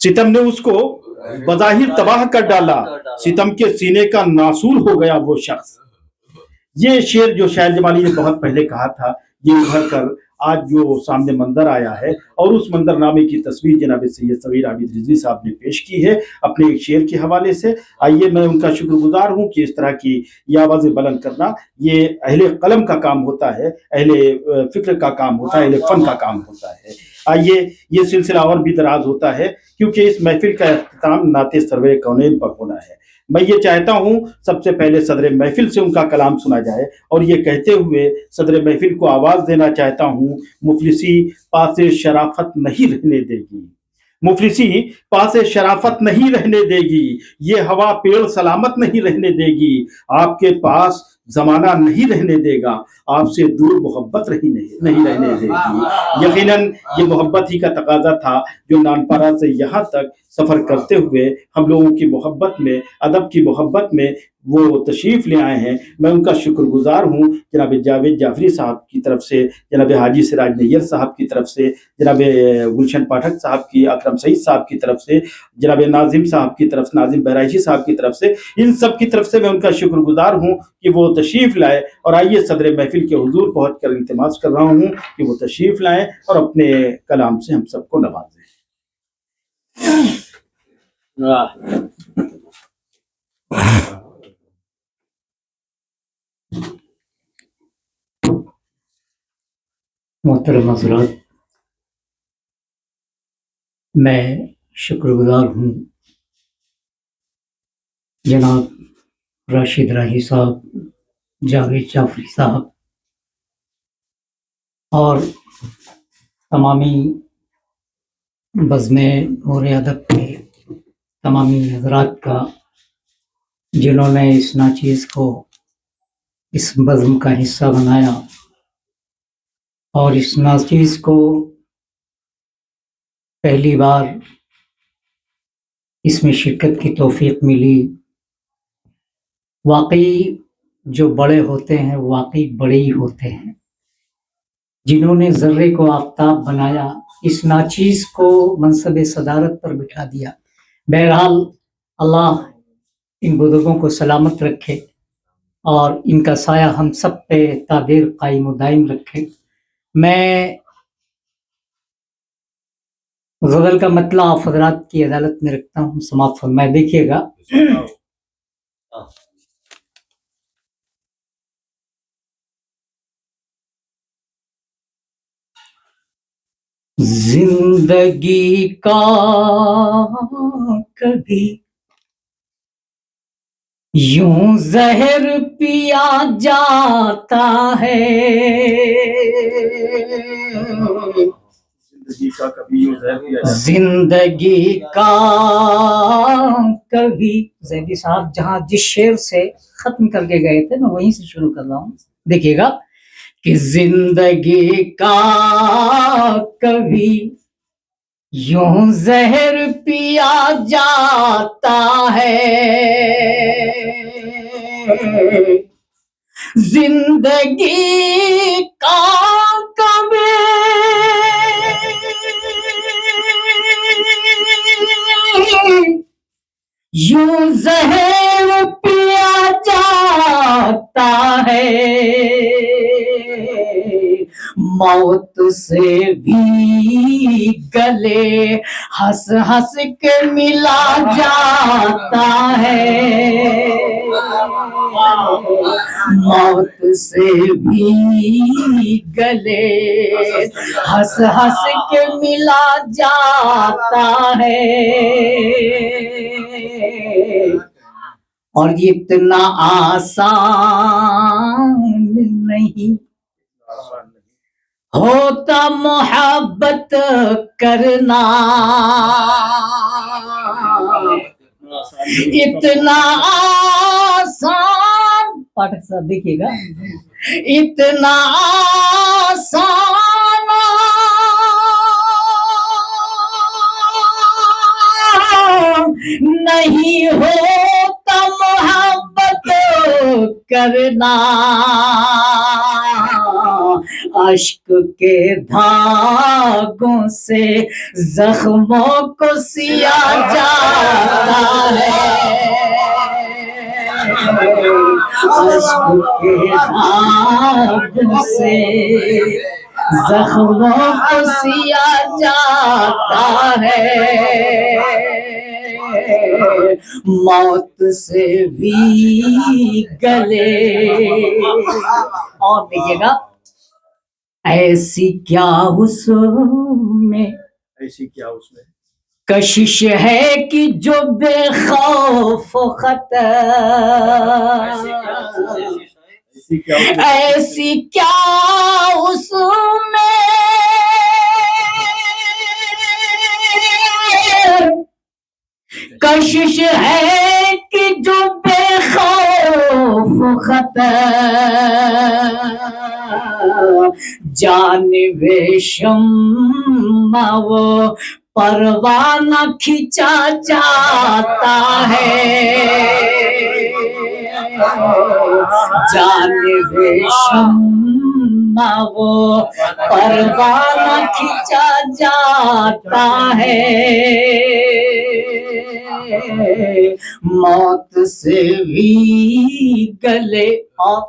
सितम ने उसको बज़ाहिर तबाह कर डाला, सितम के सीने का नासूर हो गया वो शख्स। ये शेर जो शायर जमाली ने बहुत पहले कहा था, ये उभर कर आज जो सामने मंजर आया है, और उस मंजरनामे की तस्वीर जनाब सैयद सगीर आबिद रिजवी साहब ने पेश की है अपने एक शेर के हवाले से। आइए, मैं उनका शुक्रगुजार हूँ कि इस तरह की ये आवाज़ें बुलंद करना ये अहले कलम का काम होता है, अहले फिक्र का काम होता है, अहले फन का काम होता है। आइए, ये सिलसिला और भी दराज होता है क्योंकि इस महफिल का अख्ताम नाते सरवर कौनैन पर होना है। मैं ये चाहता हूँ सबसे पहले सदर महफिल से उनका कलाम सुना जाए, और ये कहते हुए सदर महफिल को आवाज़ देना चाहता हूँ, मुफलिसी पासे शराफत नहीं रहने देगी, मुफलिसी पासे शराफत नहीं रहने देगी, ये हवा पेड़ सलामत नहीं रहने देगी, आपके पास जमाना नहीं रहने देगा, आपसे दूर मोहब्बत नहीं रहने देगी। यकीनन ये मोहब्बत ही का तकाजा था जो नानपारा से यहाँ तक सफ़र करते हुए हम लोगों की मोहब्बत में, अदब की मोहब्बत में वो तशरीफ़ ले आए हैं। मैं उनका शुक्रगुजार हूँ, जनाब जावेद जाफरी साहब की तरफ से, जनाब हाजी सिराज नैयर साहब की तरफ से, जनाब गुलशन पाठक साहब की, अकरम सईद साहब की तरफ से, जनाब नाजिम साहब की तरफ, नाजिम बहराइशी साहब की तरफ से, इन सब की तरफ से मैं उनका शुक्रगुजार हूँ कि वो तशरीफ़ लाए। और आइए सदर महफिल के हुजूर पहुँच कर इल्तिमास कर रहा हूँ कि वो तशरीफ़ लाएँ और अपने कलाम से हम सबको नवाजें। मोहतरम हज़रात, मैं शुक्रगुजार हूँ जनाब राशिद राही साहब, जावेद जाफरी साहब और तमामी बज़्म और अदब के तमामी हज़रात का, जिन्होंने इस नाचीज़ को इस बज़्म का हिस्सा बनाया और इस नाचीज़ को पहली बार इसमें शिरकत की तौफ़ीक मिली। वाकई जो बड़े होते हैं वाकई बड़े ही होते हैं, जिन्होंने ज़र्रे को आफ़ताब बनाया, इस नाचीज़ को मनसब सदारत पर बिठा दिया। बहरहाल अल्लाह इन बुज़ुर्गों को सलामत रखे और इनका साया हम सब पे तादेर कायम दायम रखे। मैं ग़ज़ल का मतला आप हज़रात की अदालत में रखता हूँ, समाअत फरमाए। देखिएगा, जिंदगी का कभी यूं जहर पिया जाता है, जिंदगी का कभी, जैदी साहब जहां जिस शेर से खत्म करके गए थे मैं वहीं से शुरू कर रहा हूँ। देखिएगा कि जिंदगी का कभी यूं जहर पिया जाता है, जिंदगी का कभी यूं जहर पिया जाता है, मौत से भी गले हंस हंस के मिला जाता है, मौत से भी गले हंस हंस के मिला जाता है। और ये इतना आसान नहीं होता मोहब्बत करना, इतना आसान, पाठक साहब देखिएगा, इतना आसान नहीं होता मोहब्बत करना, आश्क के धागों से जख्मों को सिया जाता है, आश्क के धागों से जख्मों को सिया जाता है, मौत से भी गले। और देखिएगा, ऐसी क्या उसमें, ऐसी क्या उसमें कशिश है कि जो बेखौफ खतर, ऐसी क्या उसमें, कशिश है कि जो बेखौफ खतर, जानिबे शम्मा वो परवाना खिंचा जाता है, जानिबे शम्मा वो परवाना खिंचा जाता है, मौत से भी गले। और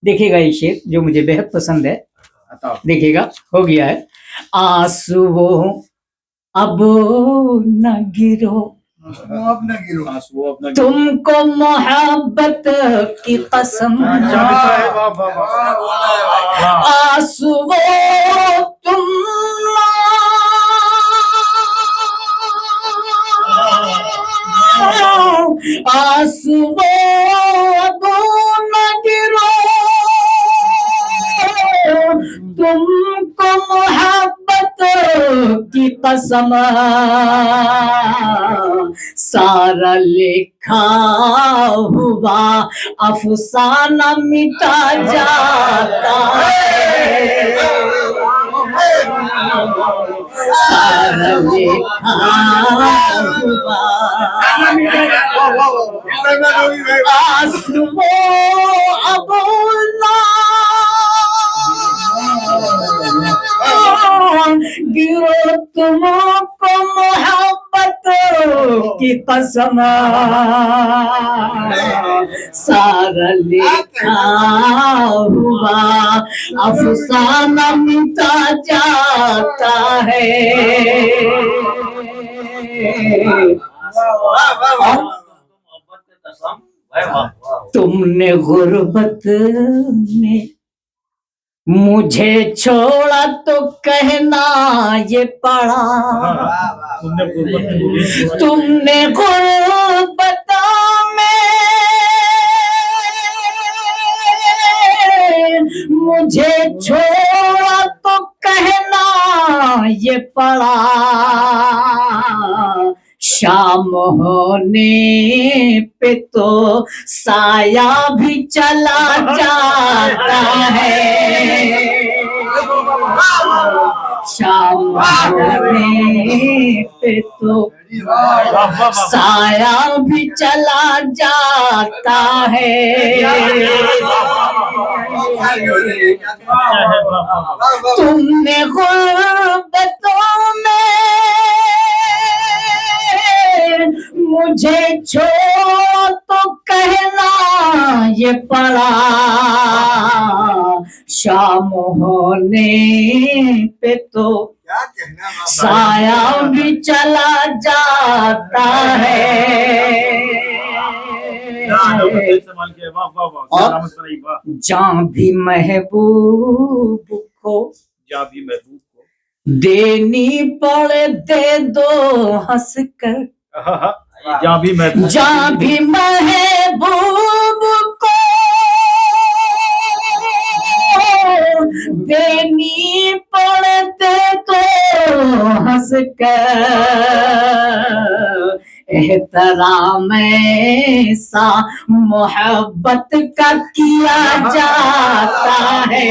देखिएगा ये शेर जो मुझे बेहद पसंद है, देखिएगा, हो गया है। आंसुओं अब न गिरो, तुमको मोहब्बत की कसम, आंसुओं तुम आंसुओं अब न गिरो, तुमको मोहब्बत की कसम, सारा लिखा हुआ अफसाना मिटा जाता है, सारा लिखा हुआ आंसुओं अब ना गिरो, तुमको मोहब्बत की कसम, सारा लिखा हुआ अफसाना मिटा जाता है। तुमने गुर्बत में मुझे छोड़ा तो कहना ये पड़ा, तुमने गुर्बत में मुझे छोड़ा तो कहना ये पड़ा, शाम होने पे तो साया भी चला जाता है, शाम होने पे तो साया भी चला जाता है, तुमने गुर्बतों में मुझे छोड़ तो कहना ये पड़ा, शाम होने पे तो साया भी चला जाता है। और जहाँ भी महबूब को देनी पड़े दे दो हंस कर, जहाँ भी महबूब को देनी पड़े दे दो हंस कर, एहतराम ऐसा मोहब्बत का किया जाता है,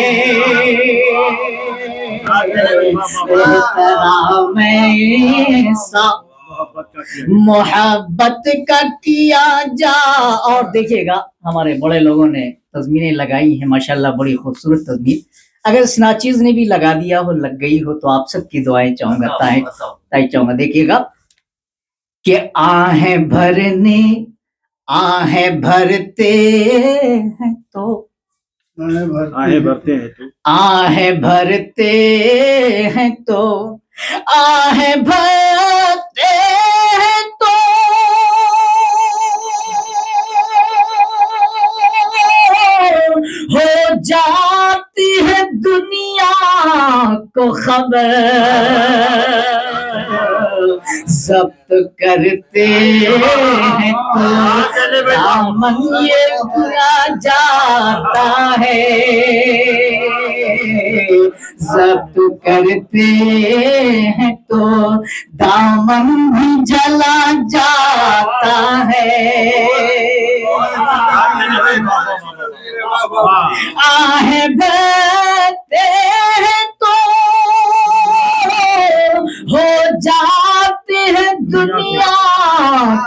एहतराम ऐसा मोहब्बत का किया जा। और देखिएगा हमारे बड़े लोगों ने तज़मीनें लगाई हैं माशाल्लाह, बड़ी खूबसूरत तज़मीन। अगर इस नाचीज ने भी लगा दिया हो, लग गई हो, तो आप सबकी दुआएं चाहूंगा, ताई चाहूंगा। देखिएगा कि आहें भरते हैं तो आहें भरते हैं तो आहें भरते हैं तो आहें भरते हैं तो हो जाती है दुनिया को खबर, जब्त करते हैं तो दामन ये बुरा जाता है, जब्त करते हैं तो दामन भी जला जाता है। आहें भरते हैं तो हो जाती है दुनिया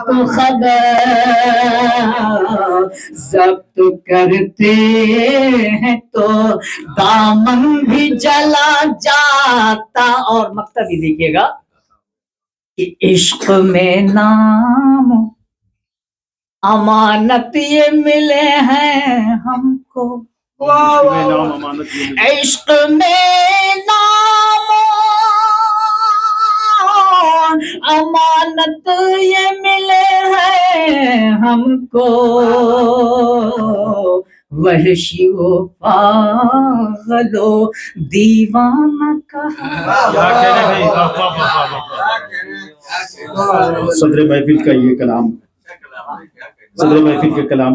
को खबर, जब्त करते हैं तो दामन भी जला जाता। और मकता भी देखिएगा कि इश्क में नाम अमानत ये मिले हैं हमको, इश्क में नाम अमानत ये मिले हैं हमको, वहशी वो पागलो दीवाना कहा। सदर महफिल का ये कलाम, सदर महफिल के कलाम